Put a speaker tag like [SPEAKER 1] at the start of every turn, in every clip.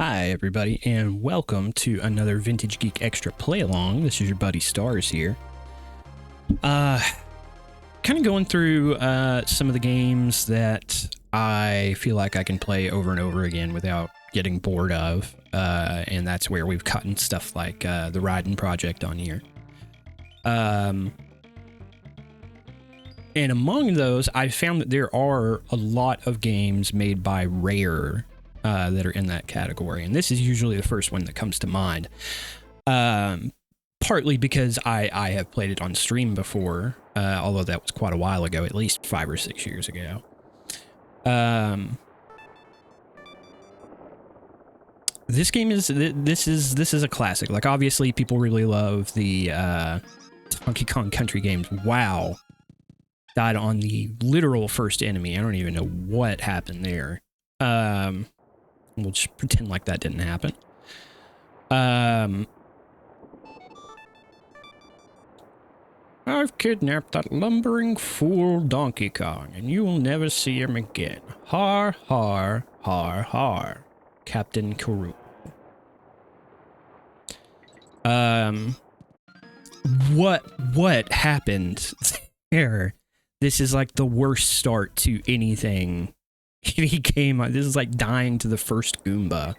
[SPEAKER 1] Hi, everybody, and welcome to another Vintage Geek Extra Play-Along. This is your buddy Stars here. Kind of going through some of the games that I feel like I can play over and over again without getting bored of, and that's where we've gotten stuff like the Riding Project on here. And among those, I found that there are a lot of games made by Rare that are in that category, and this is usually the first one that comes to mind. Partly because I have played it on stream before, although that was quite a while ago, at least 5 or 6 years ago. This game is this is a classic. Like, obviously, people really love the Donkey Kong Country games. Wow, died on the literal first enemy. I don't even know what happened there. We'll just pretend like that didn't happen. I've kidnapped that lumbering fool Donkey Kong, and you will never see him again. Har, har, har, har. Captain Karoo. What happened there? This is like the worst start to anything. He came on. This is like dying to the first Goomba.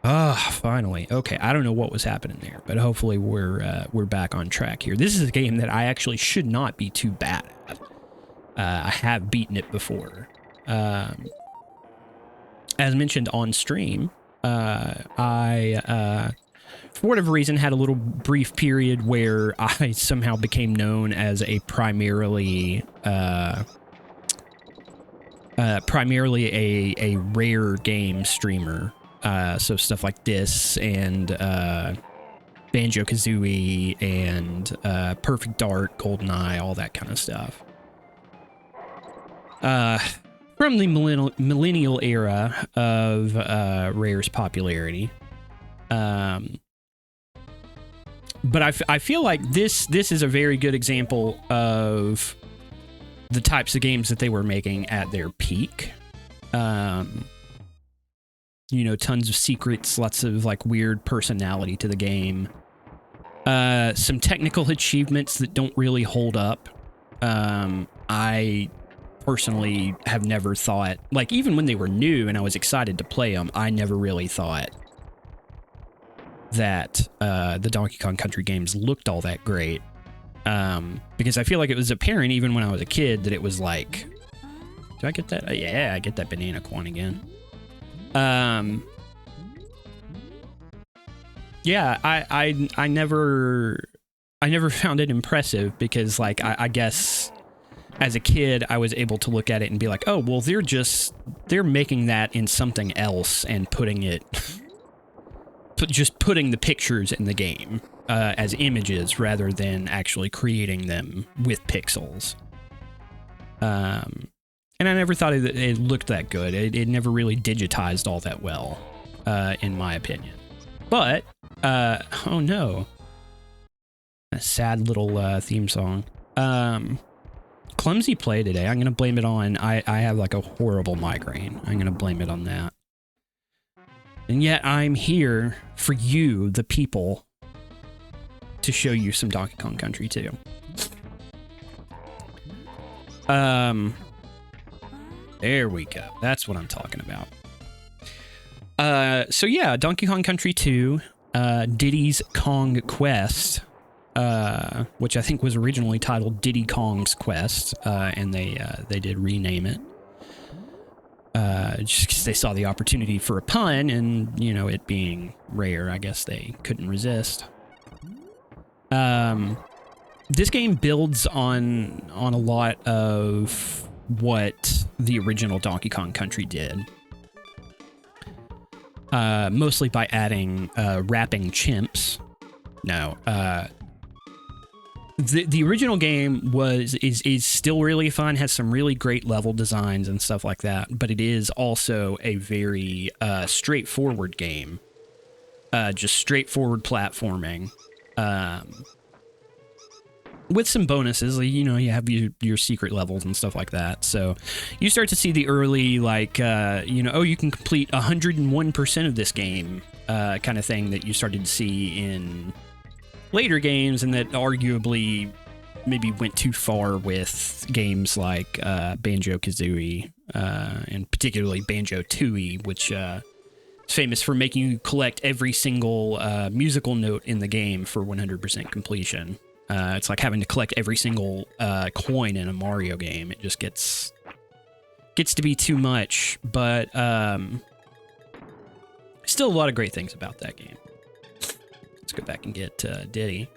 [SPEAKER 1] Finally. Okay, I don't know what was happening there, but hopefully we're back on track here. This is a game that I actually should not be too bad at. I have beaten it before. As mentioned on stream, I for whatever reason had a little brief period where I somehow became known as a primarily a rare game streamer. So stuff like this and Banjo-Kazooie and Perfect Dark, GoldenEye, all that kind of stuff. From the millennial era of Rare's popularity. But I feel like this is a very good example of the types of games that they were making at their peak. You know, tons of secrets, lots of like weird personality to the game. Some technical achievements that don't really hold up. I personally have never thought, like, even when they were new and I was excited to play them, I never really thought that the Donkey Kong Country games looked all that great. Because I feel like it was apparent even when I was a kid that it was like, do I get that? Yeah, I get that banana coin again. Yeah, I never found it impressive because, like, I guess as a kid I was able to look at it and be like, oh, well, they're making that in something else and putting it, just putting the pictures in the game as images rather than actually creating them with pixels. And I never thought it looked that good. It never really digitized all that well, in my opinion. But, oh no. A sad little theme song. Clumsy play today. I'm going to blame it on, I have like a horrible migraine. I'm going to blame it on that. And yet I'm here for you, the people, to show you some Donkey Kong Country 2. There we go. That's what I'm talking about. So yeah, Donkey Kong Country 2, Diddy's Kong Quest, which I think was originally titled Diddy Kong's Quest, and they did rename it. Just because they saw the opportunity for a pun, and, you know, it being Rare, I guess they couldn't resist. This game builds on a lot of what the original Donkey Kong Country did. Mostly by adding rapping chimps. No, the original game is still really fun, has some really great level designs and stuff like that, but it is also a very straightforward game. Just straightforward platforming. with some bonuses, like, you know, you have your secret levels and stuff like that. So you start to see the early, like, you know, oh, you can complete 101% of this game kind of thing that you started to see in later games, and that arguably maybe went too far with games like Banjo-Kazooie, and particularly Banjo-Tooie, which is famous for making you collect every single musical note in the game for 100% completion. It's like having to collect every single coin in a Mario game. It just gets to be too much, but still a lot of great things about that game. Let's go back and get Diddy.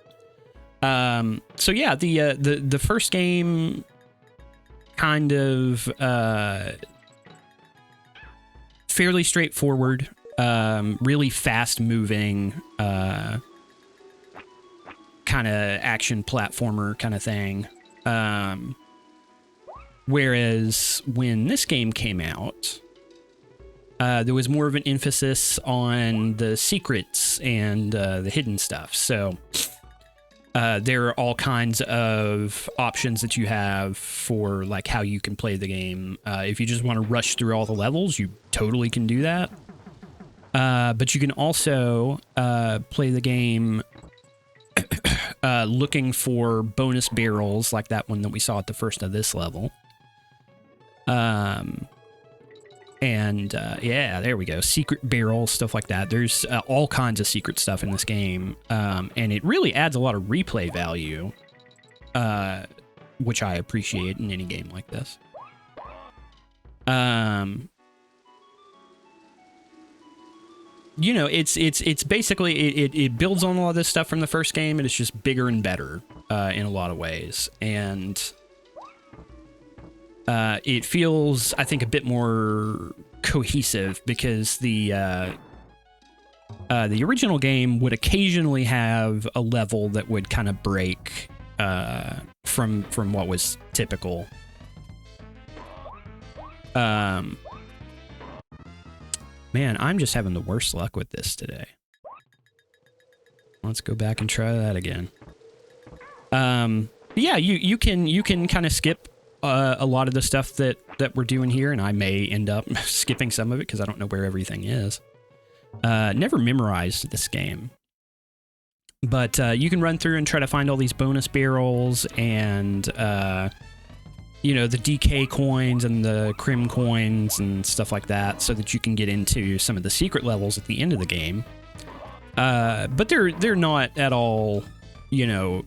[SPEAKER 1] So yeah, the first game kind of fairly straightforward, really fast moving, kind of action platformer kind of thing. Whereas when this game came out, there was more of an emphasis on the secrets and the hidden stuff. So there are all kinds of options that you have for like how you can play the game. If you just want to rush through all the levels, you totally can do that. But you can also play the game looking for bonus barrels like that one that we saw at the first of this level. Yeah, there we go. Secret barrel, stuff like that. There's all kinds of secret stuff in this game. And it really adds a lot of replay value, which I appreciate in any game like this. You know, it's basically, it builds on a lot of this stuff from the first game, and it's just bigger and better in a lot of ways. And it feels, I think, a bit more cohesive, because the original game would occasionally have a level that would kind of break from what was typical. Man, I'm just having the worst luck with this today. Let's go back and try that again. Yeah, you can kind of skip a lot of the stuff that we're doing here, and I may end up skipping some of it because I don't know where everything is. Never memorized this game. But you can run through and try to find all these bonus barrels and, you know, the DK coins and the Crim coins and stuff like that, so that you can get into some of the secret levels at the end of the game. But they're not at all, you know,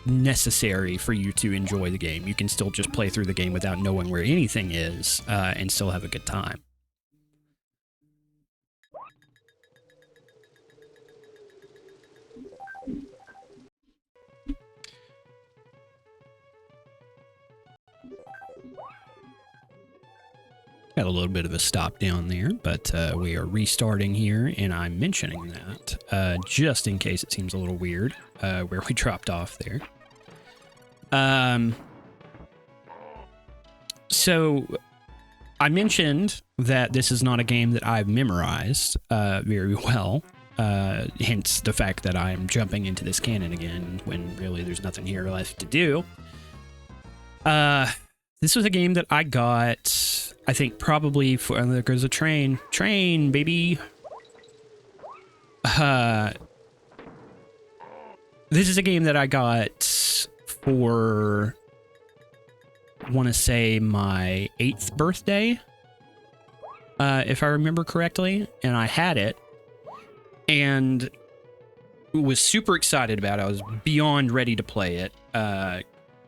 [SPEAKER 1] necessary for you to enjoy the game. You can still just play through the game without knowing where anything is, and still have a good time. Got a little bit of a stop down there, but we are restarting here, and I'm mentioning that just in case it seems a little weird where we dropped off there. So I mentioned that this is not a game that I've memorized very well, hence the fact that I'm jumping into this canon again when really there's nothing here left to do. This was a game that I got, I think, probably for... there goes a train. Train, baby! This is a game that I got for, I want to say, my 8th birthday, if I remember correctly. And I had it, and was super excited about it. I was beyond ready to play it.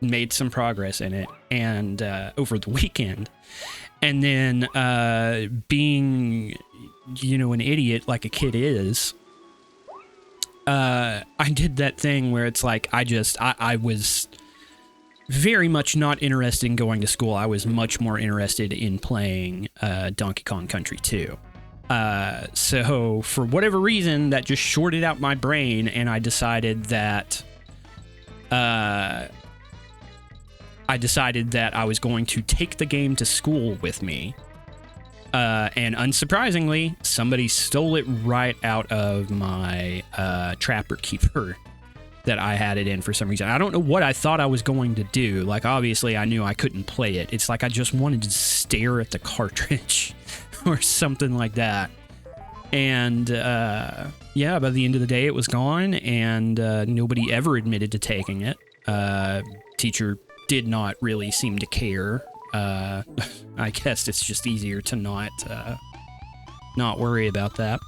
[SPEAKER 1] Made some progress in it, and over the weekend, and then being, you know, an idiot like a kid is, I did that thing where it's like I was very much not interested in going to school. I was much more interested in playing Donkey Kong Country 2. So for whatever reason, that just shorted out my brain, and I decided that I was going to take the game to school with me. And unsurprisingly, somebody stole it right out of my Trapper Keeper that I had it in for some reason. I don't know what I thought I was going to do. Like, obviously, I knew I couldn't play it. It's like I just wanted to stare at the cartridge or something like that. And, yeah, by the end of the day, it was gone, and nobody ever admitted to taking it. Teacher did not really seem to care. I guess it's just easier to not worry about that.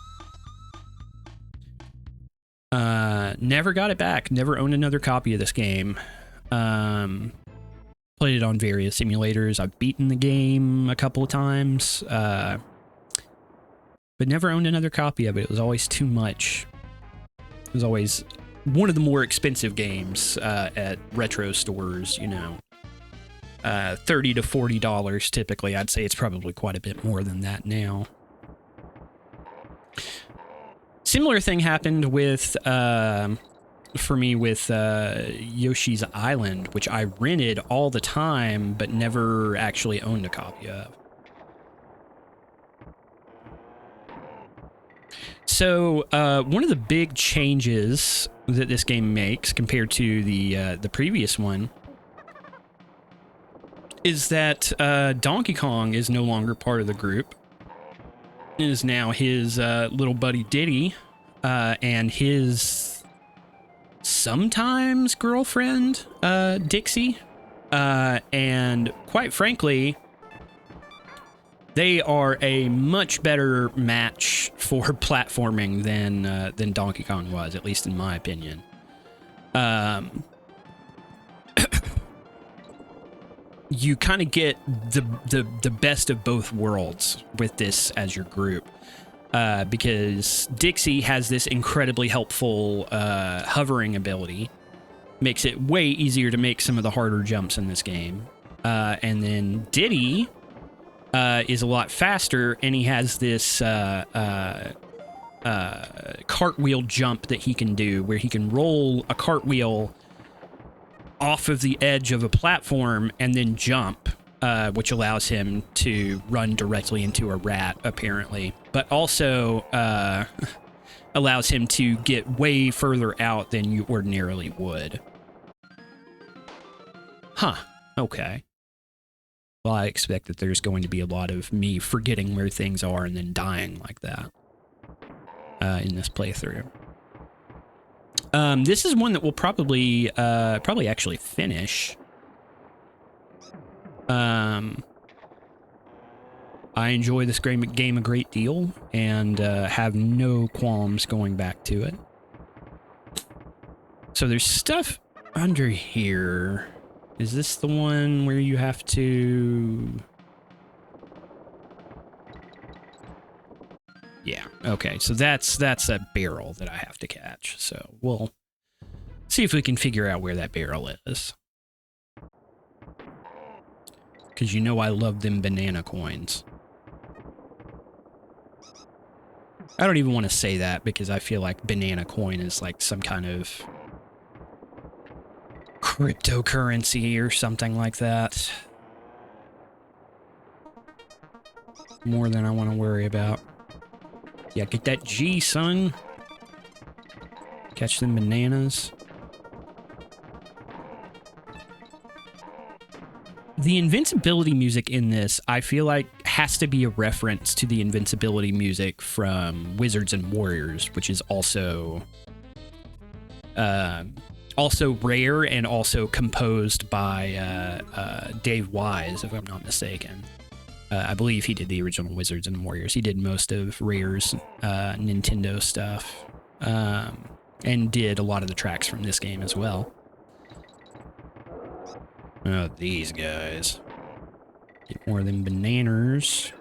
[SPEAKER 1] Never got it back. Never owned another copy of this game. Played it on various simulators. I've beaten the game a couple of times. But never owned another copy of it. It was always too much. It was always one of the more expensive games at retro stores, you know. $30 to $40 typically. I'd say it's probably quite a bit more than that now. Similar thing happened with, for me with Yoshi's Island, which I rented all the time, but never actually owned a copy of. So, one of the big changes that this game makes compared to the previous one is that Donkey Kong is no longer part of the group. It is now his little buddy Diddy and his sometimes girlfriend Dixie, and quite frankly, they are a much better match for platforming than Donkey Kong was, at least in my opinion. You kind of get the best of both worlds with this as your group, because Dixie has this incredibly helpful hovering ability, makes it way easier to make some of the harder jumps in this game, and then Diddy is a lot faster, and he has this cartwheel jump that he can do, where he can roll a cartwheel off of the edge of a platform and then jump, which allows him to run directly into a rat, apparently, but also allows him to get way further out than you ordinarily would. Huh, okay. Well, I expect that there's going to be a lot of me forgetting where things are and then dying like that in this playthrough. This is one that we'll probably actually finish. I enjoy this game a great deal and have no qualms going back to it. So there's stuff under here. Is this the one where you have to... Yeah, okay, so that's a barrel that I have to catch, so we'll see if we can figure out where that barrel is. Because you know I love them banana coins. I don't even want to say that because I feel like banana coin is like some kind of cryptocurrency or something like that. More than I want to worry about. Yeah, get that G, son. Catch them bananas. The invincibility music in this, I feel like, has to be a reference to the invincibility music from Wizards and Warriors, which is also rare and also composed by Dave Wise, if I'm not mistaken. I believe he did the original Wizards and Warriors. He did most of Rare's Nintendo stuff, and did a lot of the tracks from this game as well. Oh, these guys. Get more of them bananas.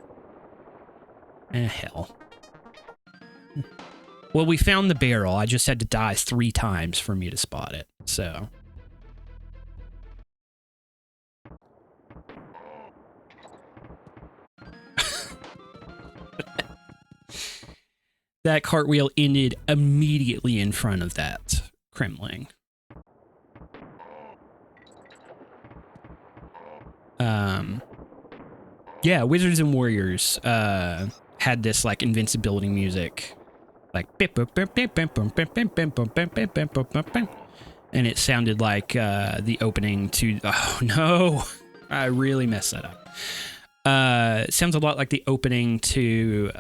[SPEAKER 1] Hell. Well, we found the barrel. I just had to die 3 times for me to spot it, so... That cartwheel ended immediately in front of that Kremling. Yeah, Wizards and Warriors had this like invincibility music, like And it sounded like the opening to... Oh, no. I really messed that up. It sounds a lot like the opening to...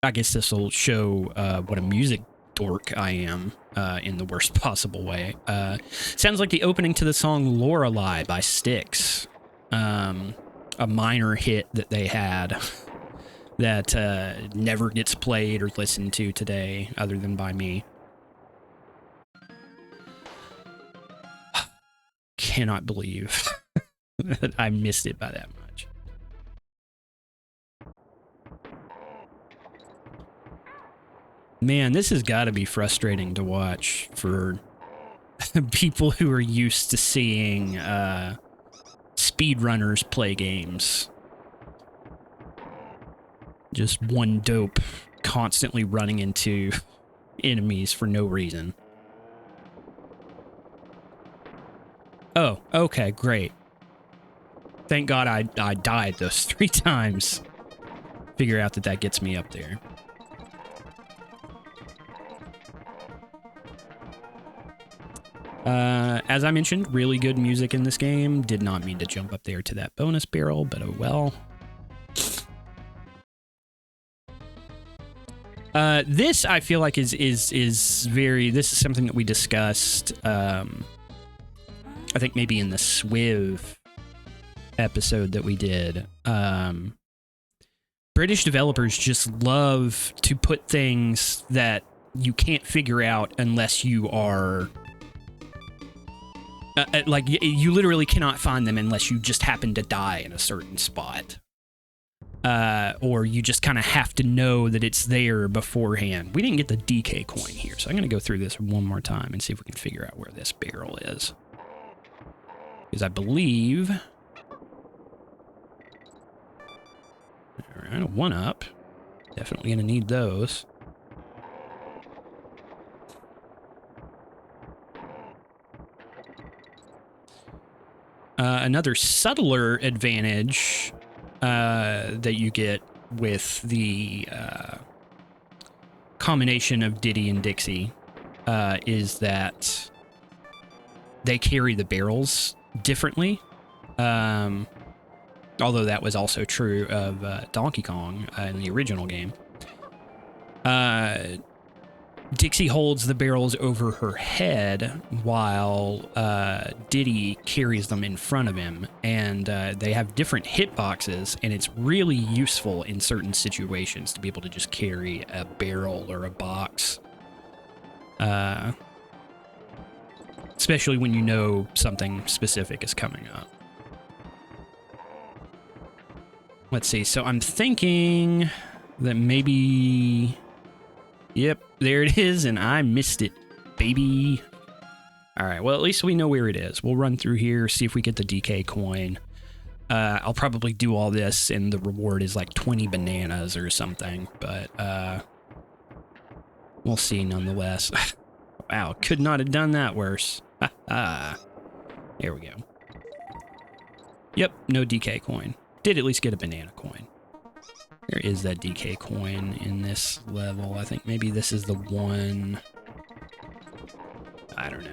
[SPEAKER 1] I guess this will show what a music dork I am in the worst possible way. Sounds like the opening to the song Lorelei by Styx. A minor hit that they had that never gets played or listened to today other than by me. Cannot believe that I missed it by that much. Man, this has got to be frustrating to watch for people who are used to seeing speedrunners play games. Just one dope constantly running into enemies for no reason. Oh, okay, great. Thank God I died those 3 times. Figure out that gets me up there. As I mentioned, really good music in this game. Did not mean to jump up there to that bonus barrel, but oh well. This I feel like is very... This is something that we discussed, I think maybe in the Swiv episode that we did. British developers just love to put things that you can't figure out unless you are... like, you literally cannot find them unless you just happen to die in a certain spot. Or you just kind of have to know that it's there beforehand. We didn't get the DK coin here, so I'm going to go through this one more time and see if we can figure out where this barrel is. Because I believe... Alright, a 1-up. Definitely going to need those. Another subtler advantage that you get with the combination of Diddy and Dixie is that they carry the barrels differently. Although that was also true of Donkey Kong in the original game. Dixie holds the barrels over her head while Diddy carries them in front of him, and they have different hitboxes, and it's really useful in certain situations to be able to just carry a barrel or a box. Especially when you know something specific is coming up. Let's see, so I'm thinking that maybe... Yep, there it is, and I missed it, baby. All right, well, at least we know where it is. We'll run through here, see if we get the DK coin. I'll probably do all this, and the reward is like 20 bananas or something, but we'll see nonetheless. Wow, could not have done that worse. There we go. Yep, no DK coin. Did at least get a banana coin. There is that DK coin in this level. I think maybe this is the one. I don't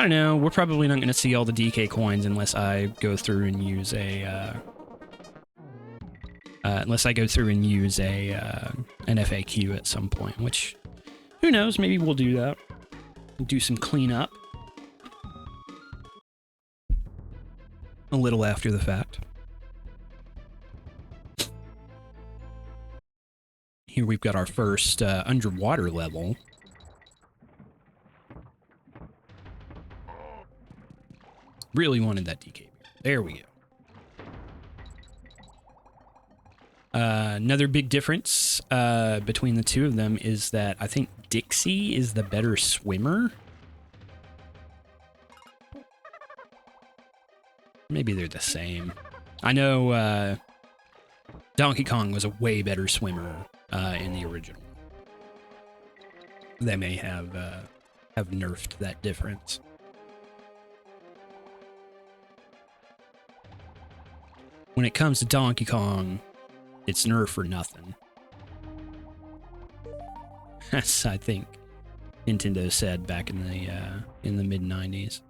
[SPEAKER 1] know. We're probably not going to see all the DK coins unless I go through and use a... an FAQ at some point, which, who knows, maybe we'll do that. Do some cleanup. A little after the fact. Here we've got our first underwater level. Really wanted that DK. There we go. Another big difference between the two of them is that I think Dixie is the better swimmer. Maybe they're the same. I know Donkey Kong was a way better swimmer in the original. They may have nerfed that difference. When it comes to Donkey Kong, it's nerf or nothing. That's, I think, Nintendo said back in the mid-90s.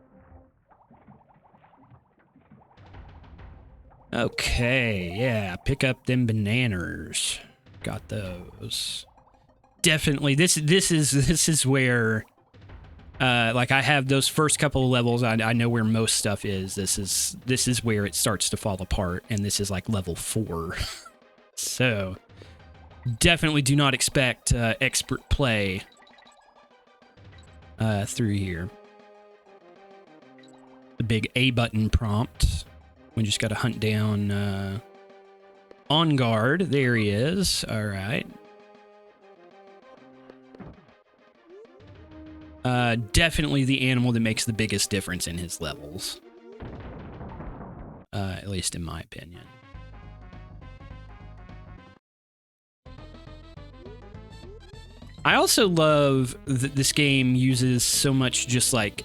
[SPEAKER 1] Okay, yeah, pick up them bananas. Got those. Definitely, this is where, like, I have those first couple of levels. I know where most stuff is. This is where it starts to fall apart, and this is like level 4. So, definitely do not expect expert play through here. The big A button prompt. We just got to hunt down On Guard. There he is. All right. Definitely the animal that makes the biggest difference in his levels. At least in my opinion. I also love that this game uses so much just like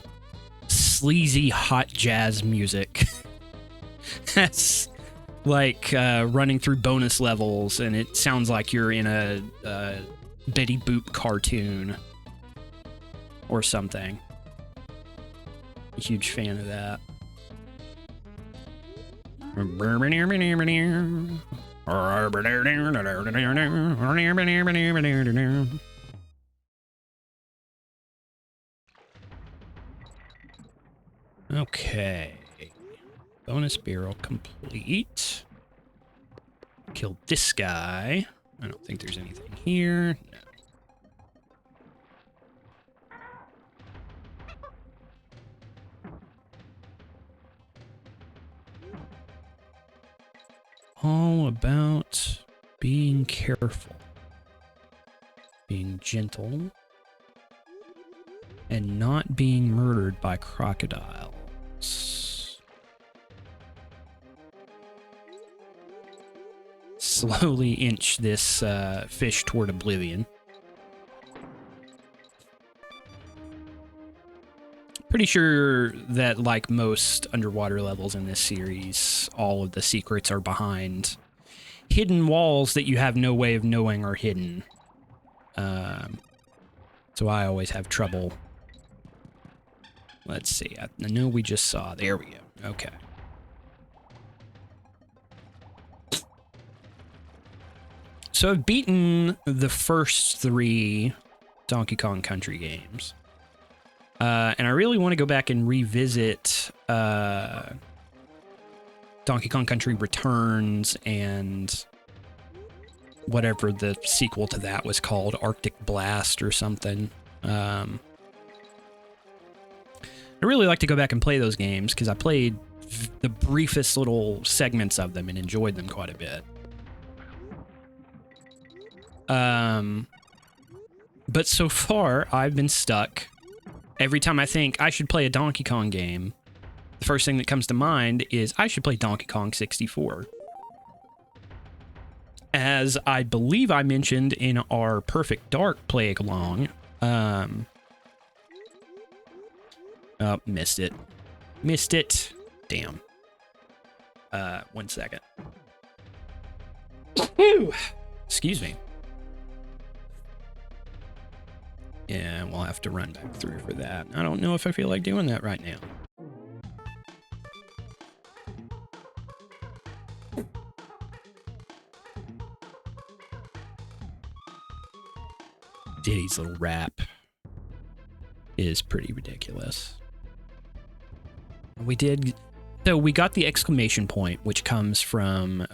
[SPEAKER 1] sleazy hot jazz music. That's like running through bonus levels, and it sounds like you're in a Betty Boop cartoon or something. A huge fan of that. Okay. Bonus barrel complete. Killed this guy. I don't think there's anything here. No. All about being careful, being gentle, and not being murdered by crocodiles. Slowly inch this fish toward oblivion. Pretty sure that, like most underwater levels in this series, all of the secrets are behind hidden walls that you have no way of knowing are hidden. So I always have trouble. Let's see. I know we just saw. There we go. Okay. So I've beaten the first 3 Donkey Kong Country games. And I really want to go back and revisit Donkey Kong Country Returns and whatever the sequel to that was called, Arctic Blast or something. I really like to go back and play those games because I played the briefest little segments of them and enjoyed them quite a bit. But so far, I've been stuck. Every time I think I should play a Donkey Kong game, the first thing that comes to mind is I should play Donkey Kong 64. As I believe I mentioned in our Perfect Dark Playalong, oh, missed it. Missed it. Damn. 1 second. Excuse me. Yeah, we'll have to run back through for that. I don't know if I feel like doing that right now. Diddy's little rap is pretty ridiculous. So we got the exclamation point, which comes from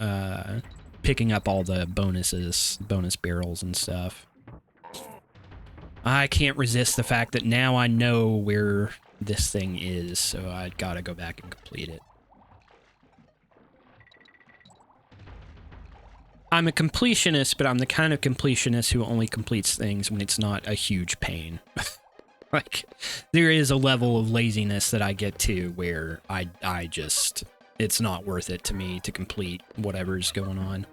[SPEAKER 1] picking up all the bonus barrels and stuff. I can't resist the fact that now I know where this thing is, so I gotta go back and complete it. I'm a completionist, but I'm the kind of completionist who only completes things when it's not a huge pain. Like, there is a level of laziness that I get to where I just, it's not worth it to me to complete whatever's going on.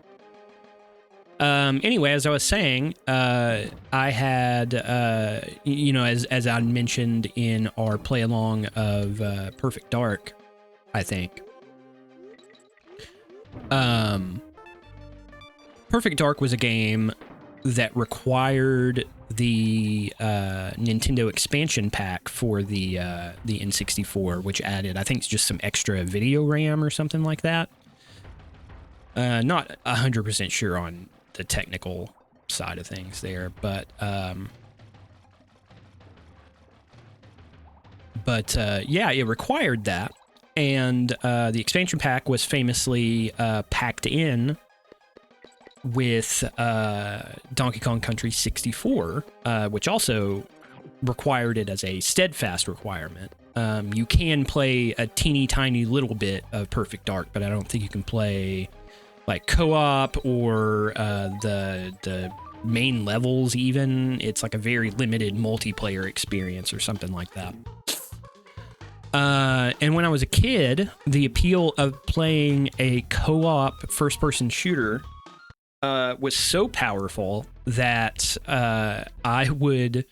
[SPEAKER 1] Anyway, as I was saying, I had, you know, as I mentioned in our play along of Perfect Dark, I think. Perfect Dark was a game that required the Nintendo expansion pack for the N64, which added, I think, it's just some extra video RAM or something like that. Not 100% sure on the technical side of things there, but yeah, it required that, and the expansion pack was famously packed in with Donkey Kong Country 64, which also required it as a steadfast requirement. You can play a teeny tiny little bit of Perfect Dark, but I don't think you can play like co-op or the main levels even. It's like a very limited multiplayer experience or something like that. And when I was a kid, the appeal of playing a co-op first-person shooter was so powerful that I would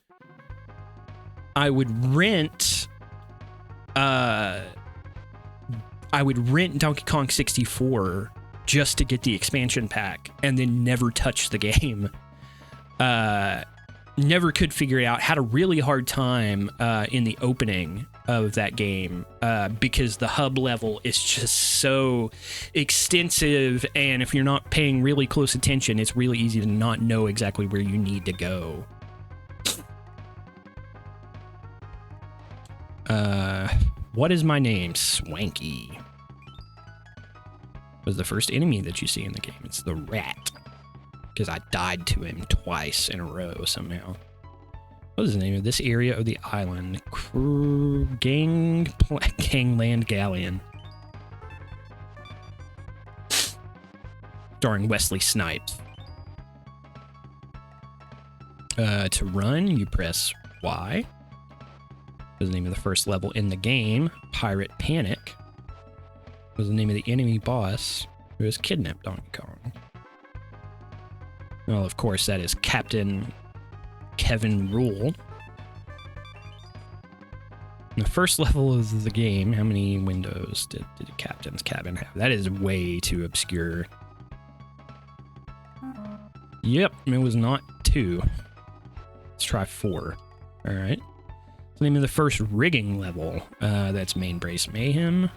[SPEAKER 1] rent Donkey Kong 64 just to get the expansion pack and then never touch the game. Never could figure out, had a really hard time in the opening of that game because the hub level is just so extensive, and if you're not paying really close attention, it's really easy to not know exactly where you need to go. What is my name? Swanky was the first enemy that you see in the game. It's the rat, because I died to him twice in a row somehow. What is the name of this area of the island? Gangland Galleon. Starring Wesley Snipes. To run, you press Y. What is the name of the first level in the game? Pirate Panic. What is the name of the enemy boss who has kidnapped Donkey Kong? Well, of course, that is Captain Kevin Rule. In the first level of the game, how many windows did Captain's Cabin have? That is way too obscure. Yep, it was not 2. Let's try 4. All right. The name of the first rigging level. That's Main Brace Mayhem.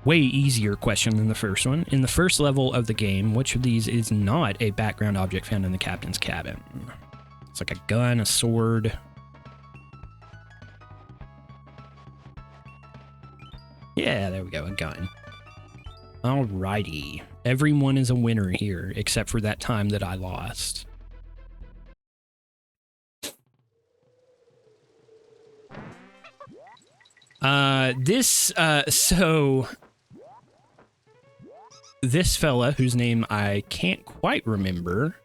[SPEAKER 1] Way easier question than the first one. In the first level of the game, which of these is not a background object found in the captain's cabin? It's like a gun, a sword. Yeah, there we go, a gun. Alrighty. Everyone is a winner here, except for that time that I lost. This fella, whose name I can't quite remember,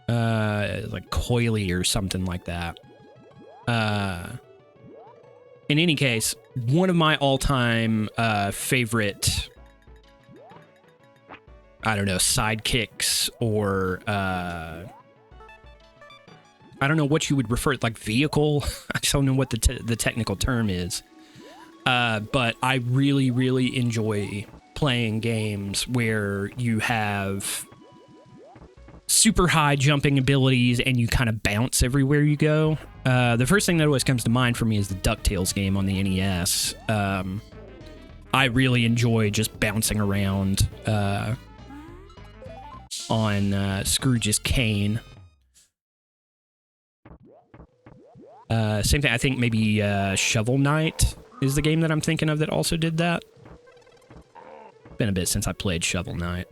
[SPEAKER 1] like Coily or something like that. In any case, one of my all-time favorite, I don't know, sidekicks or I don't know what you would refer to, like vehicle. I just don't know what the technical term is. But I really, really enjoy playing games where you have super high jumping abilities and you kind of bounce everywhere you go. The first thing that always comes to mind for me is the DuckTales game on the NES. I really enjoy just bouncing around on Scrooge's cane. Same thing, I think maybe Shovel Knight is the game that I'm thinking of that also did that. Been a bit since I played Shovel Knight.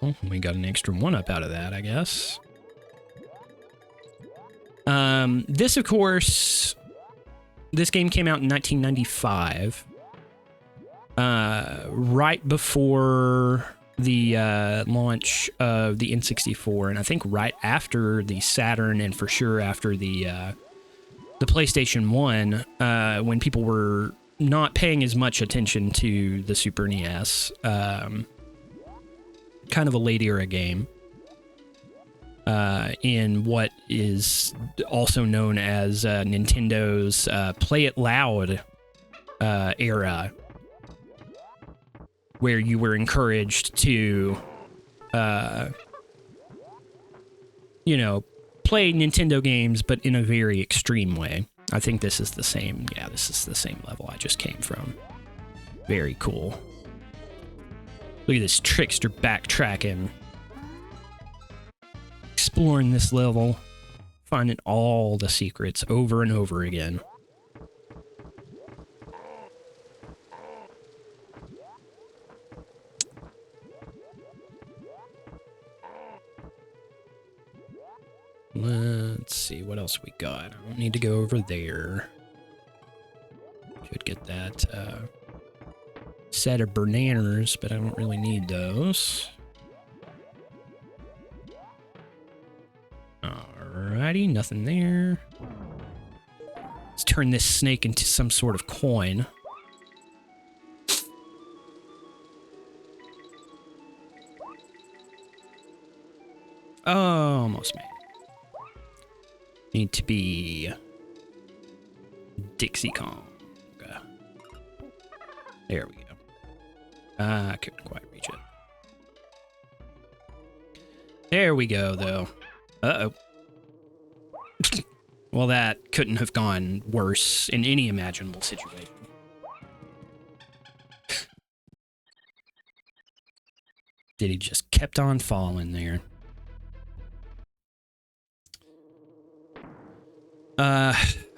[SPEAKER 1] Oh, we got an extra 1-up out of that, I guess. This, of course, this game came out in 1995. Right before the launch of the N64, and I think right after the Saturn, and for sure after the PlayStation 1, when people were not paying as much attention to the Super NES. Kind of a late era game. In what is also known as Nintendo's Play It Loud era. where you were encouraged to, you know, play Nintendo games, but in a very extreme way. I think this is the same. Yeah, this is the same level I just came from. Very cool. Look at this trickster backtracking. Exploring this level. Finding all the secrets over and over again. Let's see what else we got. I don't need to go over there. Could get that set of bananas, but I don't really need those. Alrighty, nothing there. Let's turn this snake into some sort of coin. Oh, almost made it. Need to be Dixie Kong. There we go. I couldn't quite reach it. There we go, though. Uh-oh. Well, that couldn't have gone worse in any imaginable situation. Diddy just kept on falling there.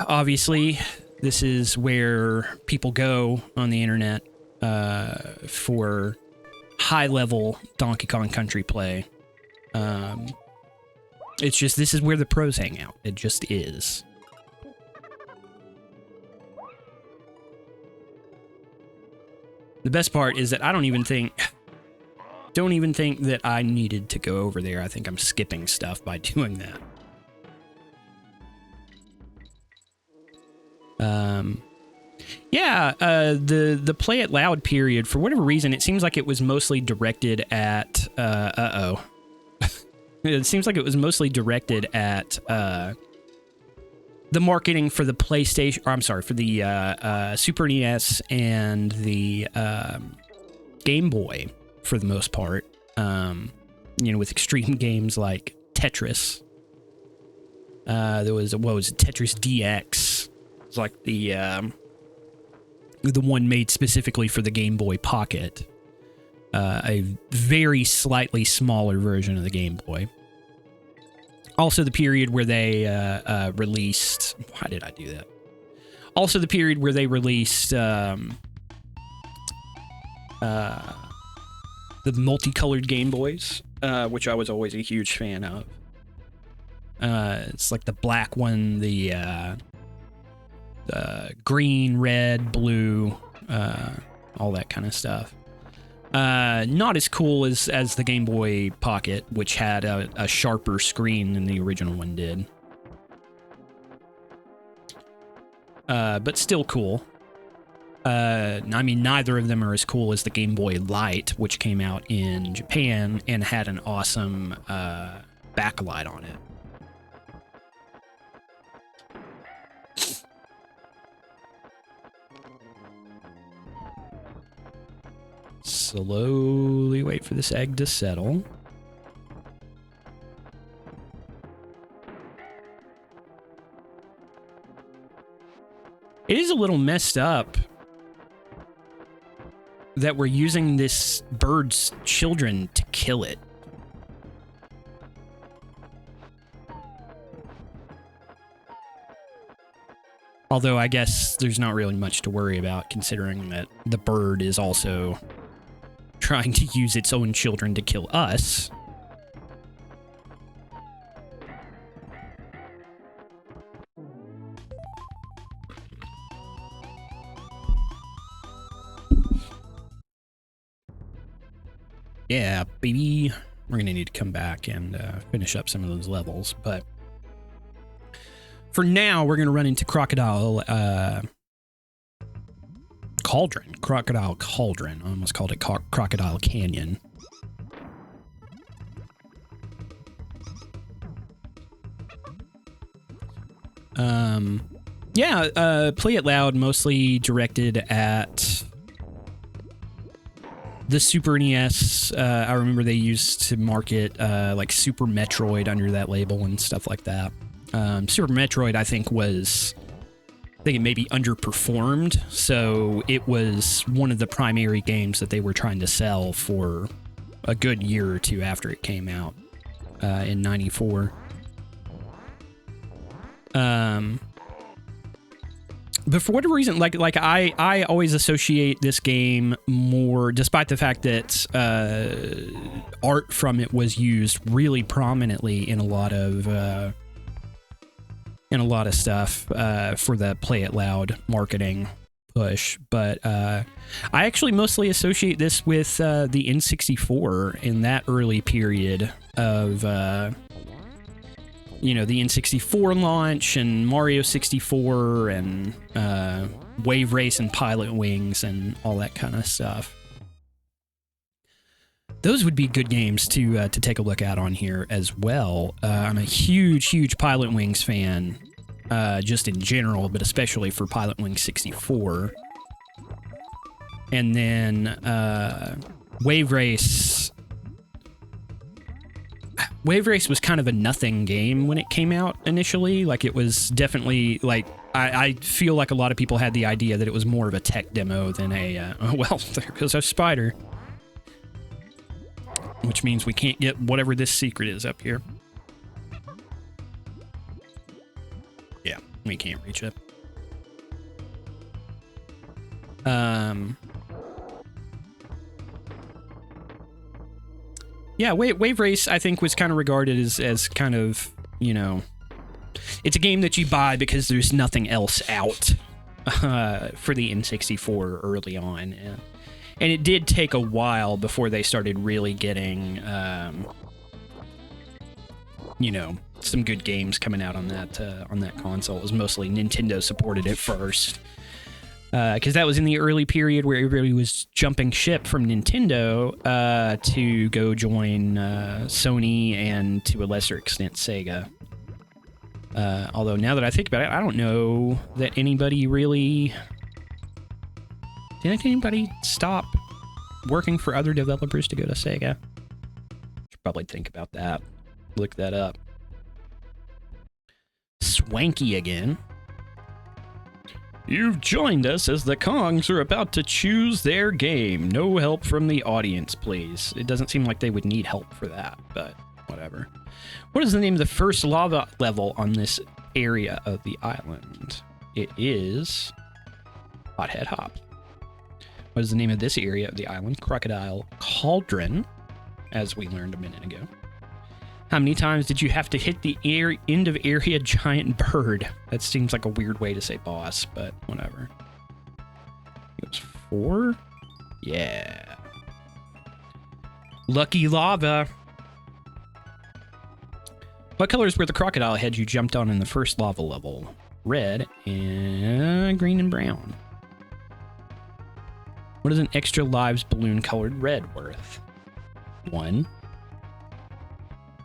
[SPEAKER 1] Obviously, this is where people go on the internet for high-level Donkey Kong Country play. It's just, this is where the pros hang out. It just is. The best part is that I don't even think that I needed to go over there. I think I'm skipping stuff by doing that. The Play It Loud period, for whatever reason, it seems like it was mostly directed at, it seems like it was mostly directed at, the marketing for the PlayStation, or I'm sorry, for the, Super NES and the, Game Boy, for the most part. You know, with extreme games like Tetris. There was, what was it, Tetris DX. It's like the one made specifically for the Game Boy Pocket. A very slightly smaller version of the Game Boy. Also the period where they released... Why did I do that? Also the period where they released the multicolored Game Boys, which I was always a huge fan of. It's like the black one, the green, red, blue, all that kind of stuff. Not as cool as the Game Boy Pocket, which had a sharper screen than the original one did. But still cool. I mean, neither of them are as cool as the Game Boy Light, which came out in Japan and had an awesome backlight on it. Slowly wait for this egg to settle. It is a little messed up that we're using this bird's children to kill it. Although I guess there's not really much to worry about, considering that the bird is also trying to use its own children to kill us. Yeah, baby. We're gonna need to come back and finish up some of those levels, but for now, we're gonna run into Crocodile Cauldron. Crocodile Cauldron. I almost called it Crocodile Canyon. Play It Loud, mostly directed at The Super NES, I remember they used to market like Super Metroid under that label and stuff like that. Super Metroid, I think it maybe underperformed, so it was one of the primary games that they were trying to sell for a good year or two after it came out in '94. But for whatever reason, like I always associate this game more, despite the fact that art from it was used really prominently in a lot of stuff for the Play It Loud marketing push. But I actually mostly associate this with the N64 in that early period of the N64 launch and Mario 64 and Wave Race and Pilot Wings and all that kind of stuff. Those would be good games to take a look at on here as well. I'm a huge Pilot Wings fan, just in general, but especially for Pilot Wings 64. And then Wave Race. Wave Race was kind of a nothing game when it came out initially. Like, it was definitely, like, I feel like a lot of people had the idea that it was more of a tech demo than a, well, there goes our spider. Which means we can't get whatever this secret is up here. Yeah, we can't reach it. Yeah, Wave Race, I think, was kind of regarded as kind of, it's a game that you buy because there's nothing else out for the N64 early on. And it did take a while before they started really getting, some good games coming out on that console. It was mostly Nintendo supported it first. Because that was in the early period where everybody was jumping ship from Nintendo to go join Sony and, to a lesser extent, Sega. Although, now that I think about it, I don't know that anybody really... Did anybody stop working for other developers to go to Sega? Should probably think about that. Look that up. Swanky again. You've joined us as the Kongs are about to choose their game. No help from the audience, please. It doesn't seem like they would need help for that, but whatever. What is the name of the first lava level on this area of the island? It is Hothead Hop. What is the name of this area of the island? Crocodile Cauldron, as we learned a minute ago. How many times did you have to hit the end of area giant bird? That seems like a weird way to say boss, but whatever. It was 4? Yeah. Lucky lava. What colors were the crocodile heads you jumped on in the first lava level? Red and green and brown. What is an extra lives balloon colored red worth? 1.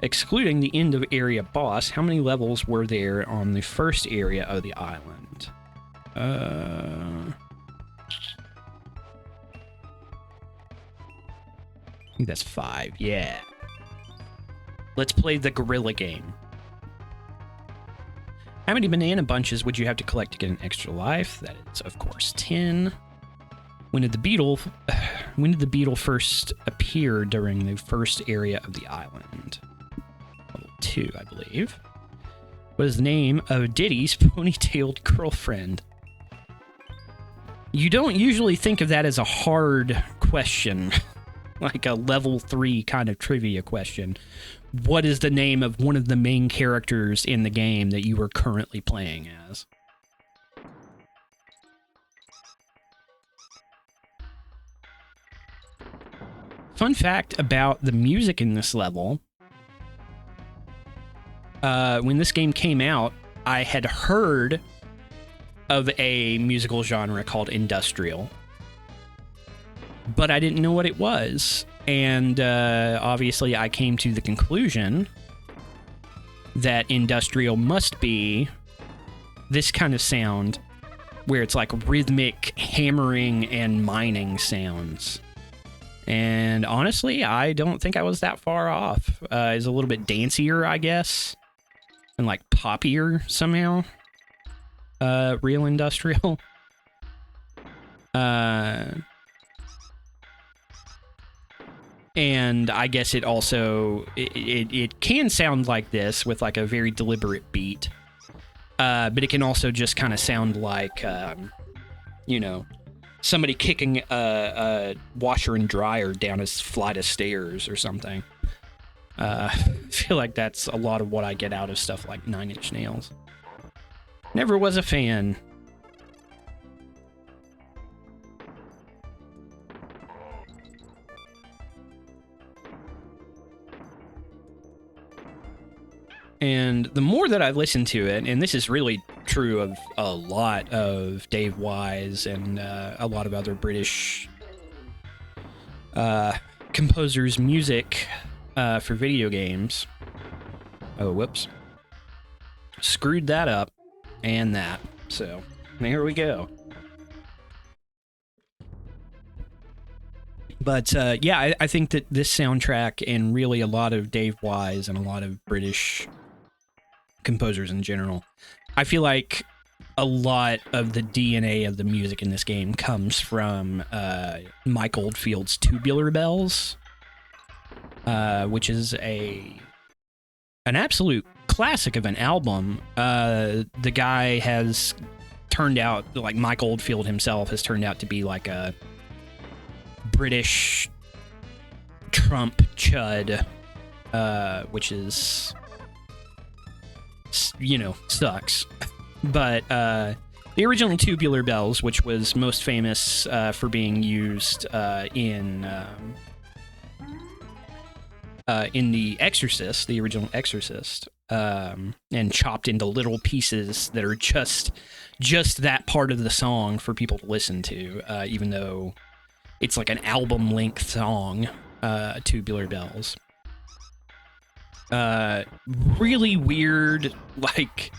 [SPEAKER 1] Excluding the end of area boss, how many levels were there on the first area of the island? I think that's 5. Yeah. Let's play the gorilla game. How many banana bunches would you have to collect to get an extra life? That is, of course, 10. When did the beetle first appear during the first area of the island? Level 2, I believe. What is the name of Diddy's ponytailed girlfriend? You don't usually think of that as a hard question, like a level 3 kind of trivia question. What is the name of one of the main characters in the game that you are currently playing as? Fun fact about the music in this level. When this game came out, I had heard of a musical genre called industrial, but I didn't know what it was. And obviously I came to the conclusion that industrial must be this kind of sound where it's like rhythmic hammering and mining sounds. And honestly, I don't think I was that far off. It's a little bit dancier, I guess, and like poppier somehow. Real industrial. And I guess it also it can sound like this with like a very deliberate beat, but it can also just kind of sound like you know, somebody kicking a washer and dryer down a flight of stairs or something. I feel like that's a lot of what I get out of stuff like Nine Inch Nails. Never was a fan. And the more that I've listened to it, and this is really true of a lot of Dave Wise and a lot of other British composers' music for video games. Oh, whoops. Screwed that up and that. So, here we go. But yeah, I think that this soundtrack and really a lot of Dave Wise and a lot of British composers in general, I feel like a lot of the DNA of the music in this game comes from Mike Oldfield's Tubular Bells, which is an absolute classic of an album. The guy has turned out, like Mike Oldfield himself has turned out to be like a British Trump chud, which is, you know, sucks. But the original Tubular Bells, which was most famous for being used in The Exorcist, the original Exorcist, and chopped into little pieces that are just that part of the song for people to listen to, even though it's like an album-length song, Tubular Bells. Really weird, like,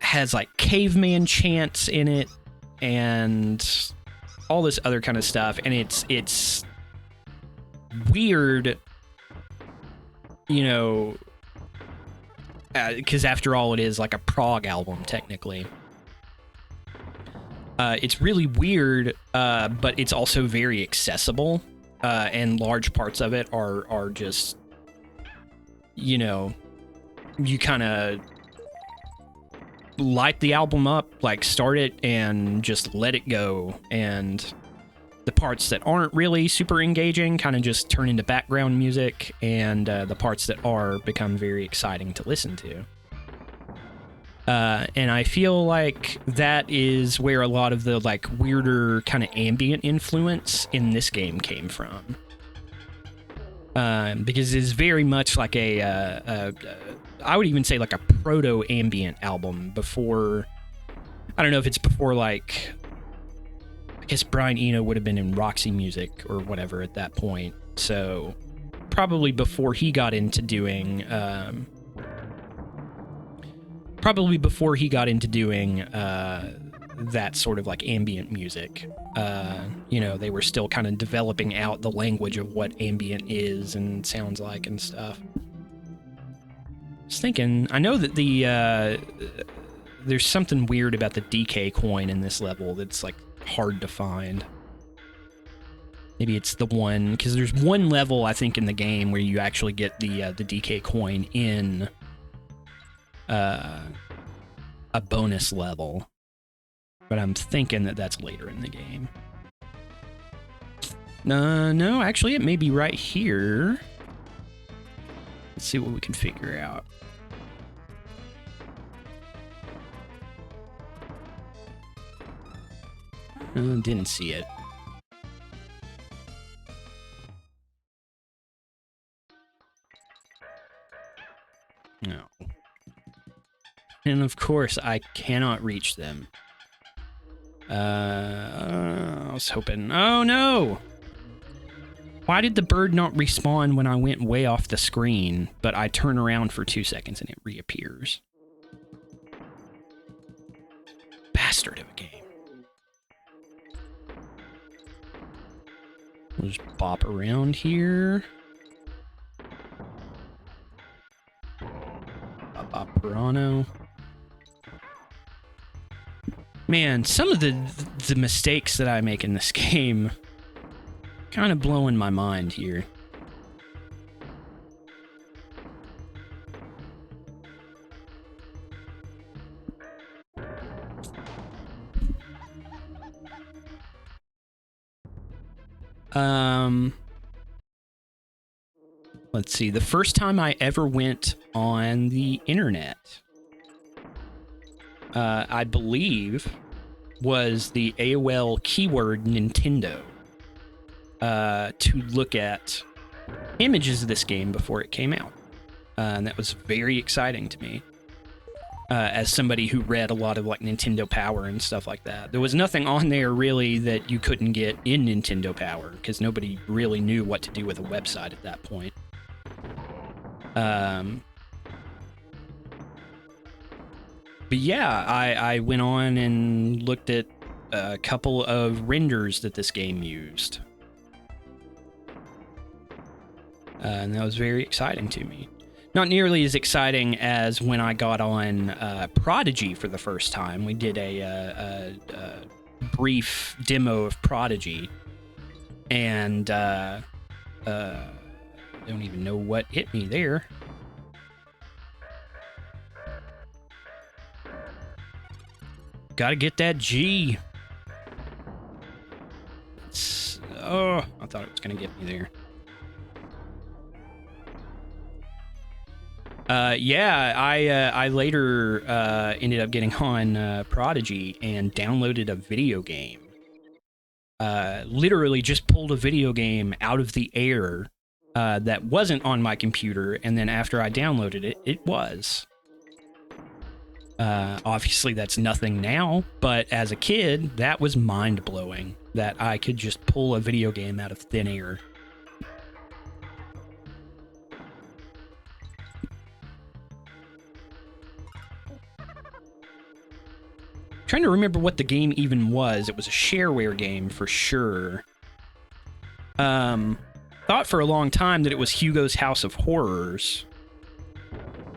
[SPEAKER 1] has like caveman chants in it and all this other kind of stuff, and it's weird, you know, because after all, it is like a prog album technically. It's really weird, but it's also very accessible, and large parts of it are just, you know, you kind of light the album up, like start it and just let it go, and the parts that aren't really super engaging kind of just turn into background music, and the parts that are become very exciting to listen to. And I feel like that is where a lot of the like weirder kind of ambient influence in this game came from. Because it's very much like I would even say like a proto-ambient album before, I don't know if it's before, like, I guess Brian Eno would have been in Roxy Music or whatever at that point. So probably before he got into doing, that sort of like ambient music. You know, they were still kind of developing out the language of what ambient is and sounds like and stuff. I was thinking, I know that there's something weird about the DK coin in this level that's like hard to find. Maybe it's the one, because there's one level I think in the game where you actually get the DK coin in a bonus level, but I'm thinking that that's later in the game. No, actually it may be right here. Let's see what we can figure out. Didn't see it. No. And of course, I cannot reach them. I was hoping... Oh, no! Why did the bird not respawn when I went way off the screen, but I turn around for 2 seconds and it reappears? Bastard of a game. We'll just bop around here. Bop Pirano. Man, some of the mistakes that I make in this game kind of blowing my mind here. Let's see. The first time I ever went on the internet, I believe, was the AOL keyword Nintendo, to look at images of this game before it came out. And that was very exciting to me, as somebody who read a lot of like Nintendo Power and stuff like that. There was nothing on there really that you couldn't get in Nintendo Power, because nobody really knew what to do with a website at that point. But yeah, I went on and looked at a couple of renders that this game used. And that was very exciting to me. Not nearly as exciting as when I got on Prodigy for the first time. We did a brief demo of Prodigy, and I don't even know what hit me there. Gotta get that G. Oh, I thought it was gonna get me there. Yeah, I later ended up getting on Prodigy and downloaded a video game. Literally just pulled a video game out of the air that wasn't on my computer, and then after I downloaded it, it was. Obviously, that's nothing now, but as a kid, that was mind-blowing, that I could just pull a video game out of thin air. Trying to remember what the game even was. It was a shareware game for sure. Thought for a long time that it was Hugo's House of Horrors.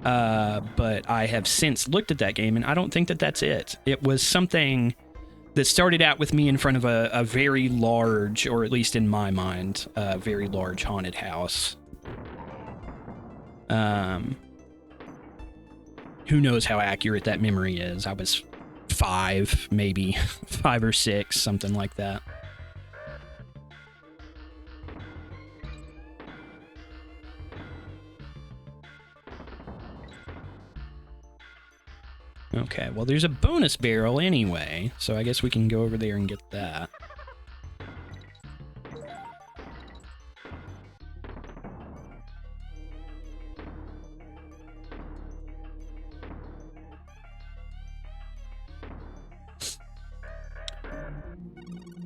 [SPEAKER 1] But I have since looked at that game, and I don't think that that's it. It was something that started out with me in front of a very large, or at least in my mind, a very large haunted house. Who knows how accurate that memory is? I was 5, maybe 5 or 6, something like that. Okay, well, there's a bonus barrel anyway, so I guess we can go over there and get that.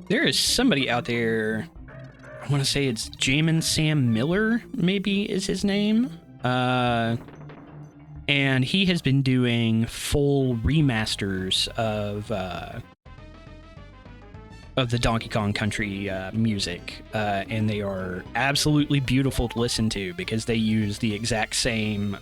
[SPEAKER 1] There is somebody out there, I want to say it's Jamin Sam Miller, maybe is his name. And he has been doing full remasters of the Donkey Kong Country music, and they are absolutely beautiful to listen to because they use the exact same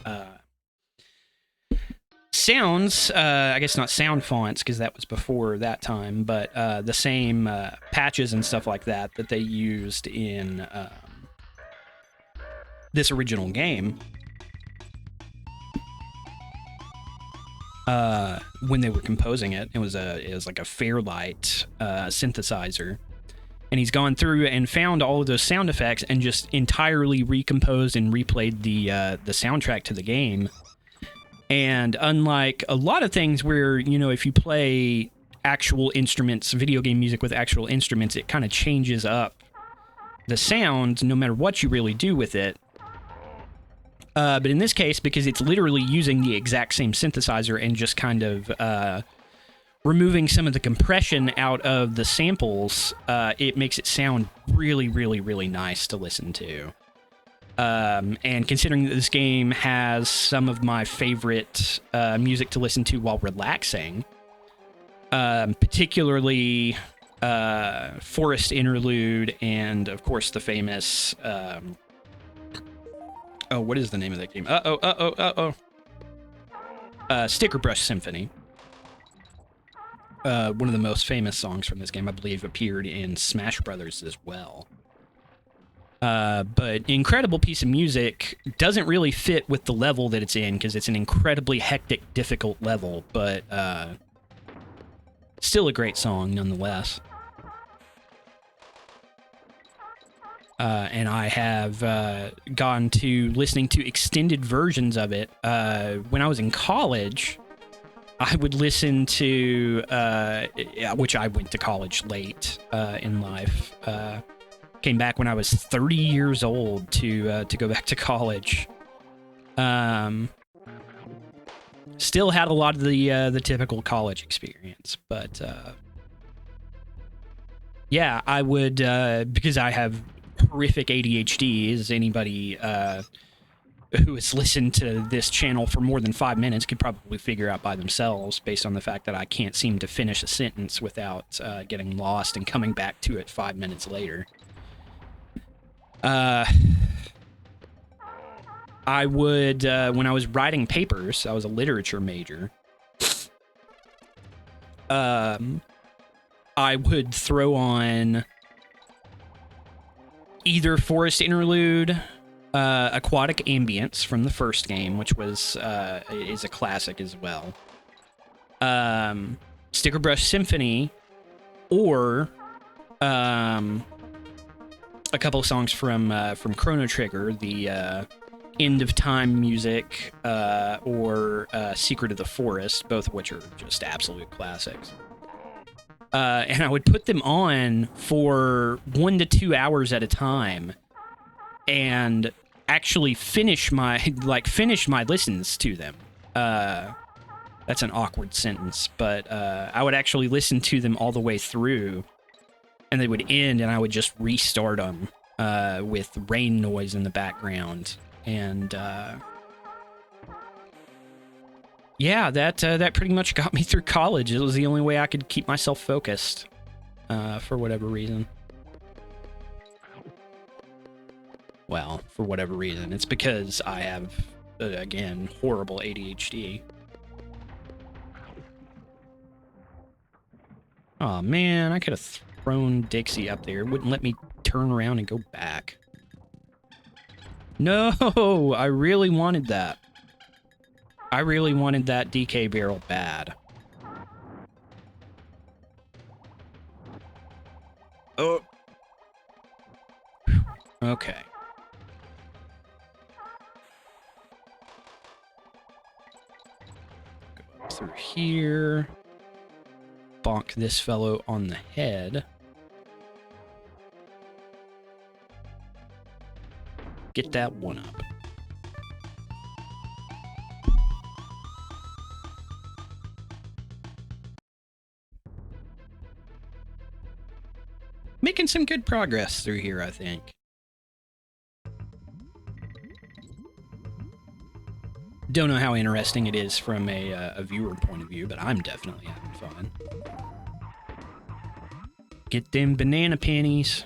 [SPEAKER 1] sounds. I guess not sound fonts because that was before that time, but the same patches and stuff like that that they used in this original game. When they were composing it, it was like a Fairlight synthesizer, and he's gone through and found all of those sound effects and just entirely recomposed and replayed the soundtrack to the game. And unlike a lot of things where, you know, if you play actual instruments, video game music with actual instruments, it kind of changes up the sound no matter what you really do with it. But in this case, because it's literally using the exact same synthesizer and just kind of removing some of the compression out of the samples, it makes it sound really, really, really nice to listen to. And considering that this game has some of my favorite music to listen to while relaxing, particularly Forest Interlude, and of course the famous what is the name of that game? Sticker Brush Symphony. One of the most famous songs from this game, I believe, appeared in Smash Brothers as well. But incredible piece of music. Doesn't really fit with the level that it's in, because it's an incredibly hectic, difficult level, but still a great song nonetheless. And I have gone to listening to extended versions of it. When I was in college, I would listen to, which I went to college late in life. Came back when I was 30 years old to go back to college. Still had a lot of the typical college experience, but yeah, I would, because I have horrific ADHD, as anybody who has listened to this channel for more than 5 minutes could probably figure out by themselves, based on the fact that I can't seem to finish a sentence without getting lost and coming back to it 5 minutes later. I would, when I was writing papers, I was a literature major, I would throw on either Forest Interlude, Aquatic Ambience from the first game, which was is a classic as well, Sticker Brush Symphony, or a couple of songs from Chrono Trigger, the End of Time music, or Secret of the Forest, both of which are just absolute classics. And I would put them on for 1 to 2 hours at a time, and actually finish my listens to them. That's an awkward sentence, but I would actually listen to them all the way through, and they would end, and I would just restart them with rain noise in the background. And yeah, that pretty much got me through college. It was the only way I could keep myself focused, for whatever reason. Well, for whatever reason. It's because I have, again, horrible ADHD. Oh man, I could have thrown Dixie up there. It wouldn't let me turn around and go back. No, I really wanted that. I really wanted that DK barrel bad. Oh. Okay. Go up through here. Bonk this fellow on the head. Get that one up. Making some good progress through here, I think. Don't know how interesting it is from a viewer point of view, but I'm definitely having fun. Get them banana pennies.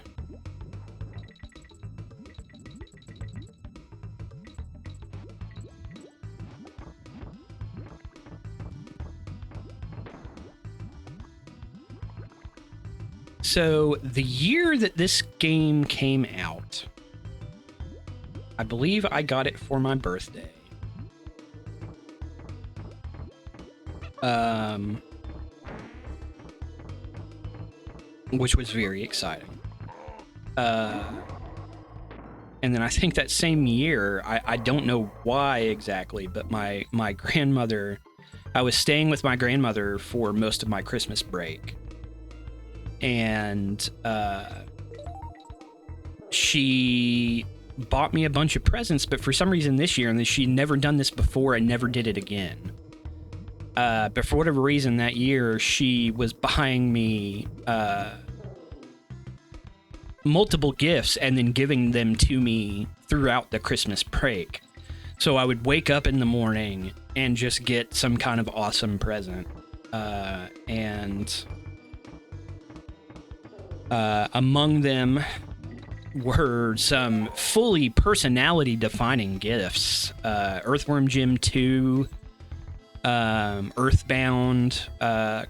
[SPEAKER 1] So, the year that this game came out, I believe I got it for my birthday. Which was very exciting. And then I think that same year, I don't know why exactly, but my grandmother, I was staying with my grandmother for most of my Christmas break. And she bought me a bunch of presents, but for some reason this year, and she'd never done this before and never did it again. But for whatever reason that year, she was buying me multiple gifts and then giving them to me throughout the Christmas break. So I would wake up in the morning and just get some kind of awesome present. And Among them were some fully personality-defining gifts. Earthworm Jim 2, Earthbound,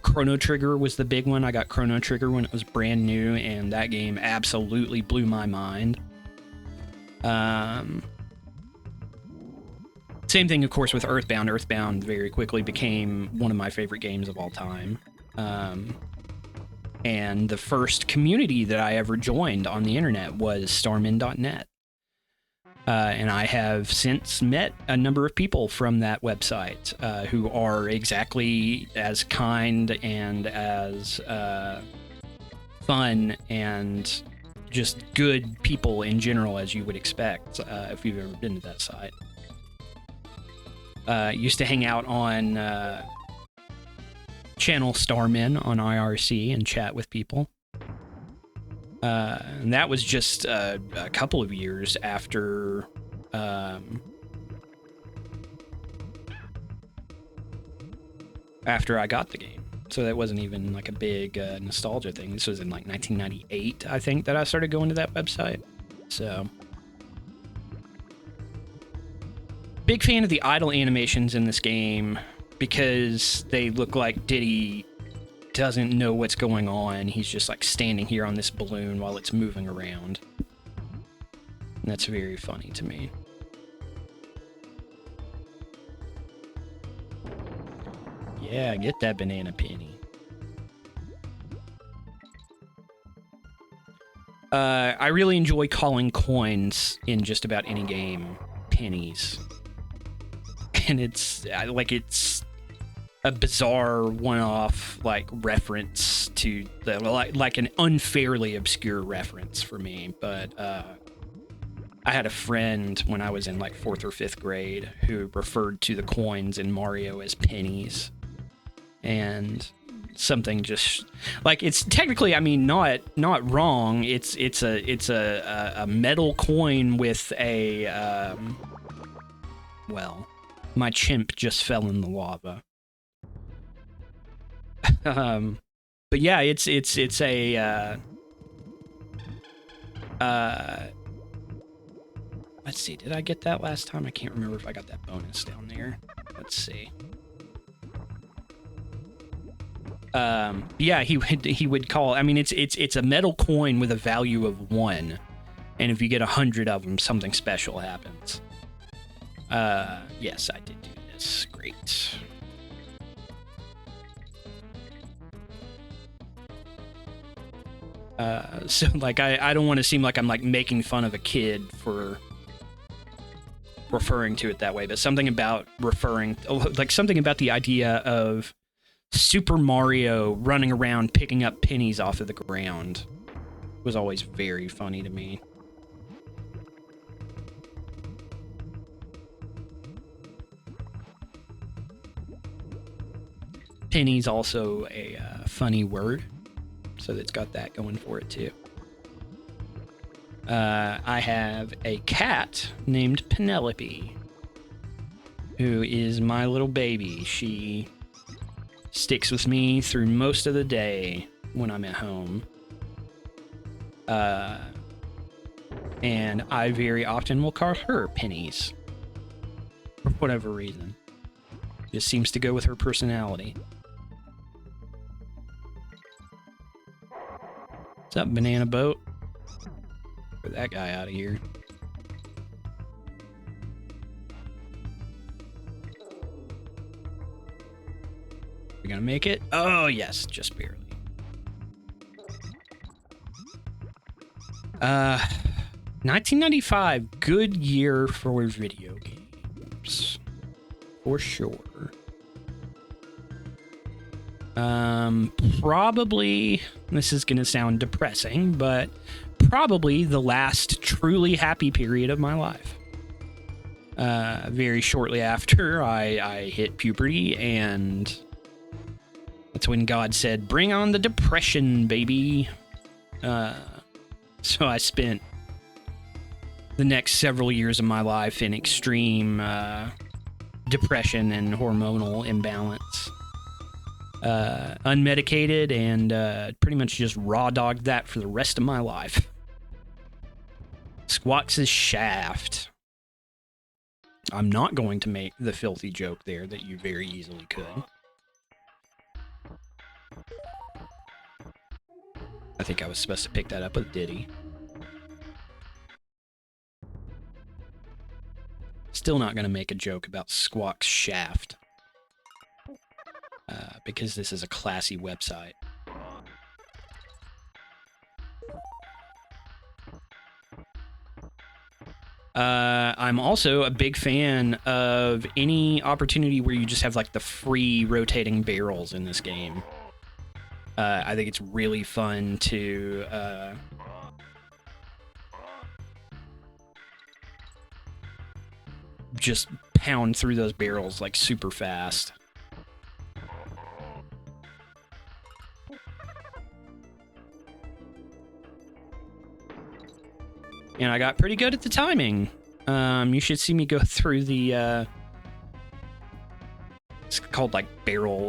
[SPEAKER 1] Chrono Trigger was the big one. I got Chrono Trigger when it was brand new, and that game absolutely blew my mind. Same thing, of course, with Earthbound. Earthbound very quickly became one of my favorite games of all time. And the first community that I ever joined on the internet was starmin.net. And I have since met a number of people from that website who are exactly as kind and as fun and just good people in general as you would expect if you've ever been to that site. Used to hang out on channel Starmin on IRC and chat with people. And that was just a couple of years after I got the game. So that wasn't even like a big nostalgia thing. This was in like 1998, I think, that I started going to that website. So big fan of the idle animations in this game because they look like Diddy doesn't know what's going on. He's just like standing here on this balloon while it's moving around. And that's very funny to me. Yeah, get that banana penny. I really enjoy calling coins in just about any game pennies. And it's it's a bizarre one-off like reference to the like an unfairly obscure reference for me, but I had a friend when I was in like 4th or 5th grade who referred to the coins in Mario as pennies, and something just like, it's technically, I mean, not wrong. It's a metal coin with a well, my chimp just fell in the lava. But yeah, it's a let's see, did I get that last time? I can't remember if I got that bonus down there. Let's see. Yeah, he would call, I mean, it's a metal coin with a value of 1, and if you get 100 of them, something special happens. Yes, I did do this. Great. So like, I don't want to seem like I'm like making fun of a kid for referring to it that way, but something about something about the idea of Super Mario running around picking up pennies off of the ground was always very funny to me. Penny's also a funny word, so it's got that going for it too. I have a cat named Penelope, who is my little baby. She sticks with me through most of the day when I'm at home. And I very often will call her Pennies, for whatever reason. Just seems to go with her personality. What's up, Banana Boat? Get that guy out of here. We gonna make it? Oh, yes, just barely. 1995, good year for video games. For sure. Probably, this is gonna sound depressing, but probably the last truly happy period of my life. Very shortly after I hit puberty, and that's when God said, "Bring on the depression, baby." So I spent the next several years of my life in extreme depression and hormonal imbalance. unmedicated, and pretty much just raw dogged that for the rest of my life. Squawks' shaft. I'm not going to make the filthy joke there that you very easily could. I think I was supposed to pick that up with Diddy. Still not going to make a joke about Squawk's shaft. Because this is a classy website. I'm also a big fan of any opportunity where you just have like the free rotating barrels in this game. I think it's really fun to just pound through those barrels like super fast. And I got pretty good at the timing. You should see me go through the, it's called like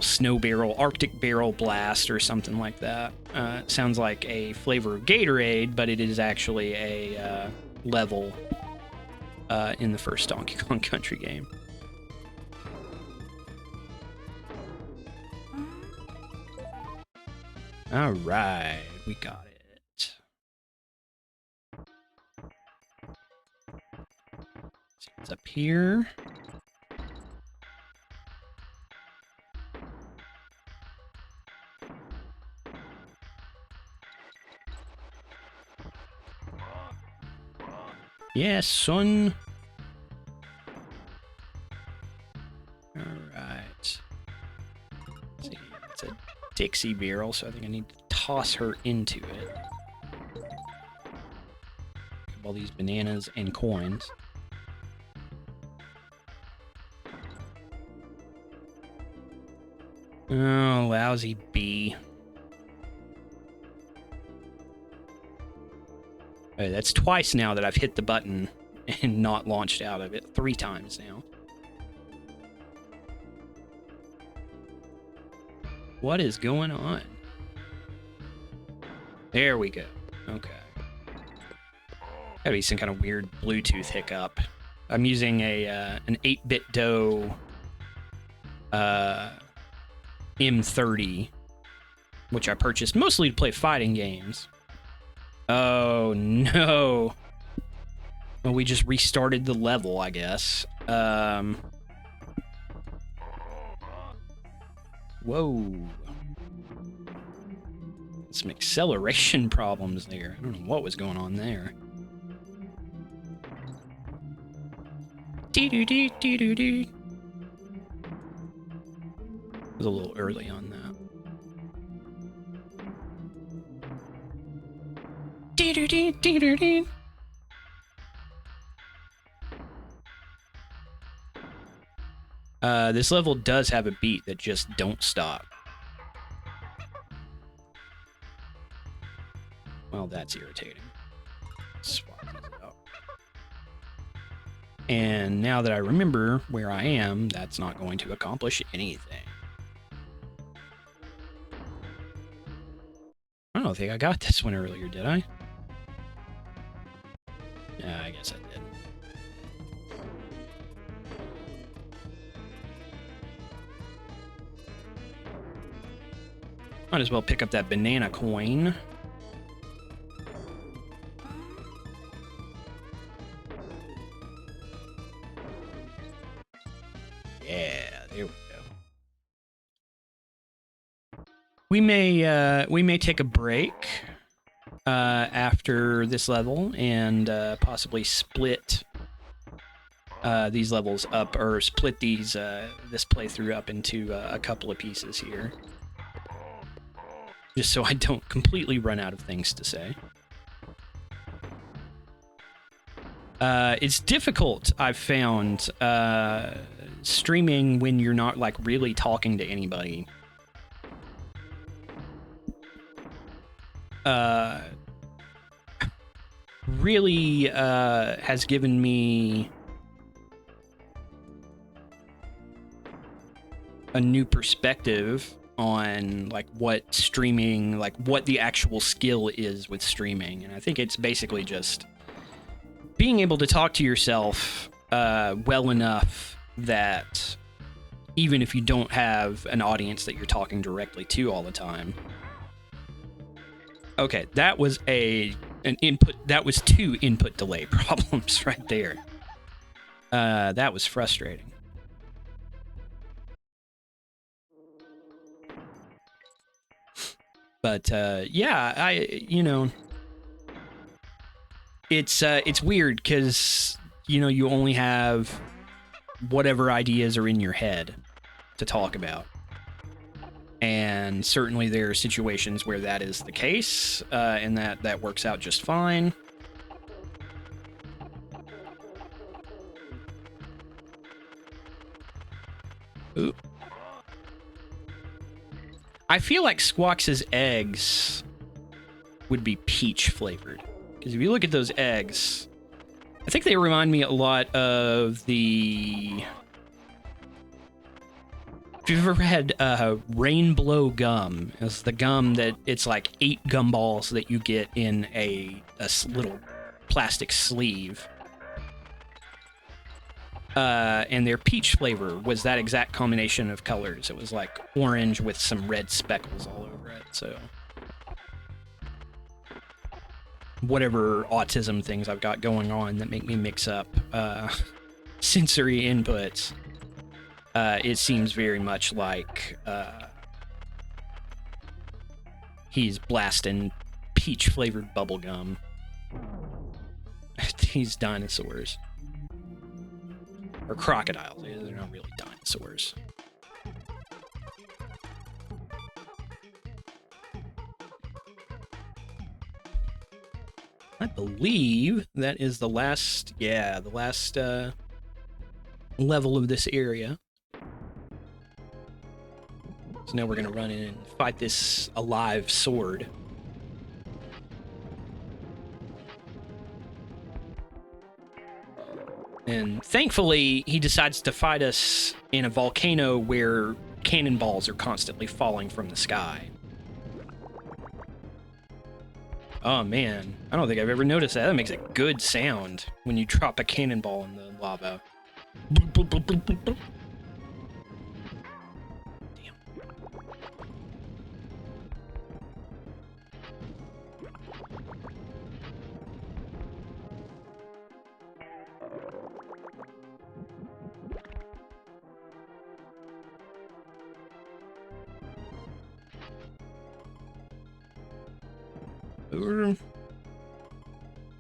[SPEAKER 1] snow barrel, Arctic barrel blast or something like that. It sounds like a flavor of Gatorade, but it is actually a level in the first Donkey Kong Country game. All right, we got it. It's up here. Yes, son. All right. Let's see, it's a Dixie barrel, so I think I need to toss her into it. Grab all these bananas and coins. Oh, lousy bee. Right, that's twice now that I've hit the button and not launched out of it. 3 times now. What is going on? There we go. Okay. Gotta be some kind of weird Bluetooth hiccup. I'm using an 8-bit DOE M30, which I purchased mostly to play fighting games. Oh no. Well, we just restarted the level, I guess. Whoa. Some acceleration problems there. I don't know what was going on there. Dee-doo-dee-dee-doo-dee. Was a little early on that. This level does have a beat that just don't stop. Well, that's irritating. Swap these out. And now that I remember where I am, that's not going to accomplish anything. I don't think I got this one earlier, did I? Yeah, I guess I did. Might as well pick up that banana coin. Yeah, there we go. We may take a break after this level and possibly split these levels up, or split these this playthrough up into a couple of pieces here, just so I don't completely run out of things to say. It's difficult, I've found, streaming when you're not like really talking to anybody. Really has given me a new perspective on like what streaming, like what the actual skill is with streaming. And I think it's basically just being able to talk to yourself well enough that even if you don't have an audience that you're talking directly to all the time. Okay, that was an input. That was 2 input delay problems right there. That was frustrating. But yeah, it's weird because you only have whatever ideas are in your head to talk about. And certainly there are situations where that is the case, and that works out just fine. Ooh. I feel like Squawks' eggs would be peach flavored. Because if you look at those eggs, I think they remind me a lot of the... If you've ever had Rainbow gum, it's the gum that it's like 8 gumballs that you get in a little plastic sleeve. And their peach flavor was that exact combination of colors. It was like orange with some red speckles all over it, so... Whatever autism things I've got going on that make me mix up sensory inputs, it seems very much like he's blasting peach-flavored bubblegum. These dinosaurs. Or crocodiles. They're not really dinosaurs. I believe that is the last, level of this area. So now we're gonna run in and fight this alive sword. And thankfully, he decides to fight us in a volcano where cannonballs are constantly falling from the sky. Oh man, I don't think I've ever noticed that. That makes a good sound when you drop a cannonball in the lava. Damn.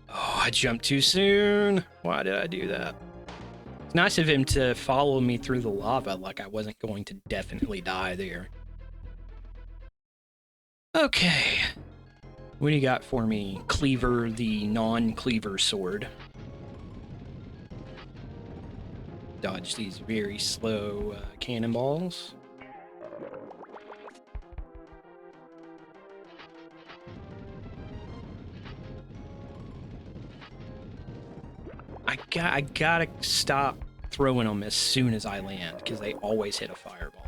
[SPEAKER 1] Oh, I jumped too soon. Why did I do that? It's nice of him to follow me through the lava like I wasn't going to definitely die there. Okay. What do you got for me, Cleaver, the non-cleaver sword? Dodge these very slow cannonballs. I gotta stop throwing them as soon as I land, because they always hit a fireball.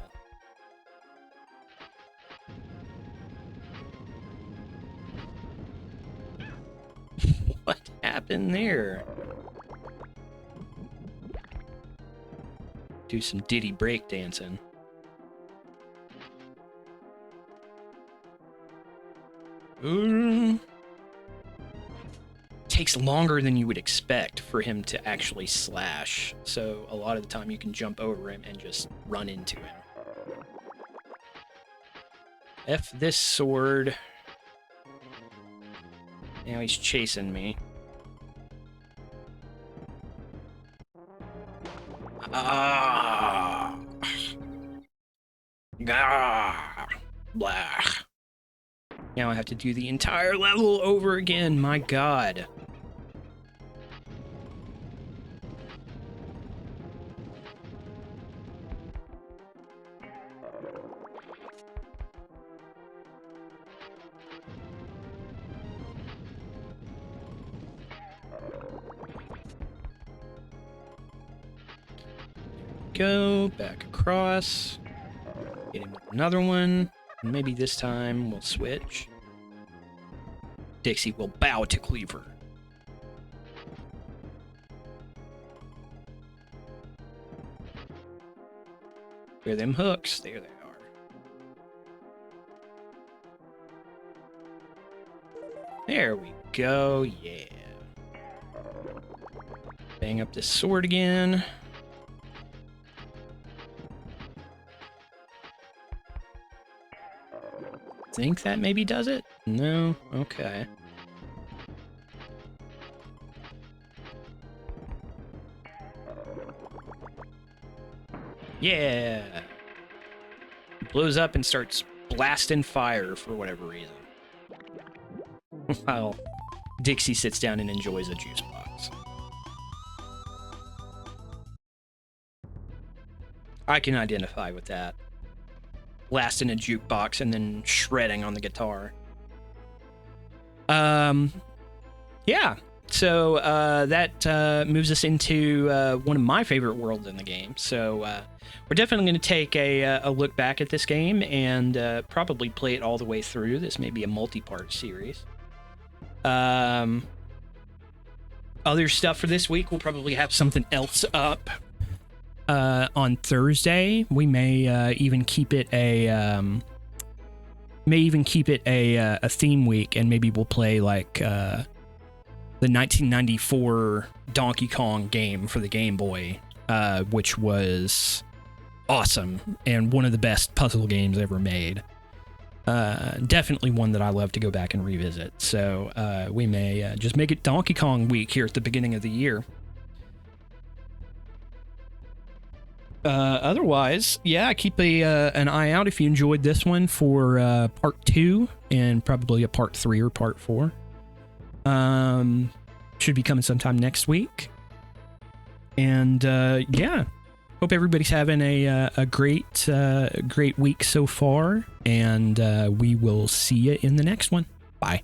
[SPEAKER 1] What happened there? Do some Diddy breakdancing. Takes longer than you would expect for him to actually slash, so a lot of the time you can jump over him and just run into him. F this sword. Now he's chasing me. Ah! Gah! Blah. Now I have to do the entire level over again, my god. Go back across. Hit him with another one. Maybe this time we'll switch. Dixie will bow to Cleaver. Where are them hooks? There they are. There we go, yeah. Bang up this sword again. Think that maybe does it? No? Okay. Yeah! Blows up and starts blasting fire for whatever reason. While Dixie sits down and enjoys a juice box. I can identify with that. Blasting a jukebox and then shredding on the guitar. Yeah. So that moves us into one of my favorite worlds in the game. So we're definitely going to take a look back at this game and probably play it all the way through. This may be a multi-part series. Other stuff for this week, we'll probably have something else up on Thursday. We may even keep it a theme week, and maybe we'll play like the 1994 Donkey Kong game for the Game Boy, which was awesome and one of the best puzzle games ever made. Definitely one that I love to go back and revisit. So we may just make it Donkey Kong week here at the beginning of the year. Otherwise, yeah, keep an eye out if you enjoyed this one for part 2 and probably a part 3 or part 4. Should be coming sometime next week. And yeah, hope everybody's having a great week so far, and we will see you in the next one. Bye.